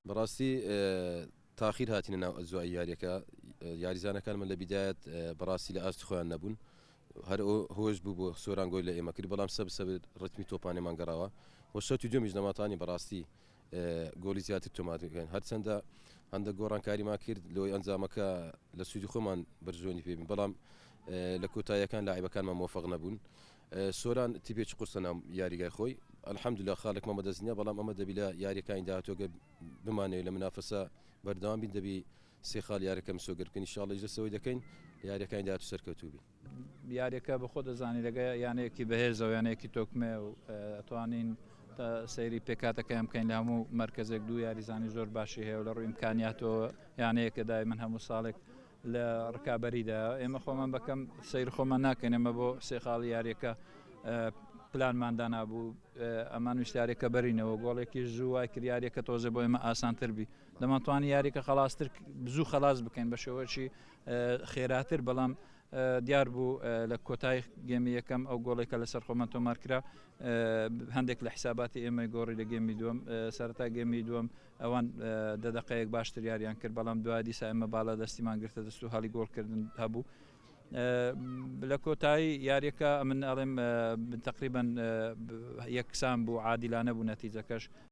براسي تاخير هاتينا الزواج ياريكا ياريزانا كان من البداية براسي لأست خوان نبون هر هوش بو سوران قول لي ما كري بلام سب رتمي توباني مانغراوا وشوت يوم يجنا تاني براسي قولي زيادة التومات كان هر سندا عند جوران كاري ما كير لو أنزامك لسودي خمان برجوني في بلام لكوتايا كان لاعب كان ما موفق نبون سوران تبيش قصنا ياري خوي الحمد لله خالق ما مدزنيا بلام أمد بلا ياري كان دا توجب بمانه لمنافسة بردام بين دبي سيخال ياري كم سوقر كن إن شاء الله يجلس سوي دكين ياري كان دا تسرك توبي ياري كبخود زاني لقى يعني كي بهزة يعني كي توكمة توانين سيري بيكاتا كم كان لهمو مركزك دو ياري زاني زور باشي هي ولا رو إمكانياته يعني كده منها مصالح لركابري ده إما خو من بكم سير خو من ناكن إما بو سيخال ياري ك بلان ماندان أبو أمان مشتري كبرينه وقول لك الجوا كرياري كتوزع بو إما آسان تربي لما تواني ياري كخلاص ترك بزو خلاص بكين بشوفه شيء خيراتر بلام دیار بو لکوتای جیمی کم او گولی کل سر خواهد تو مارکرا هندک لحساباتی امی گوری لجیمی دوم سرتا جیمی دوم اوان دقیق باشتر یاریان کرد بالام دو عدیس اما بالا دستی من گرفته دستو حالی گول کردن هبو لکوتای یاری که من علم تقریبا یک سام بو عادلانه بو نتیجه کش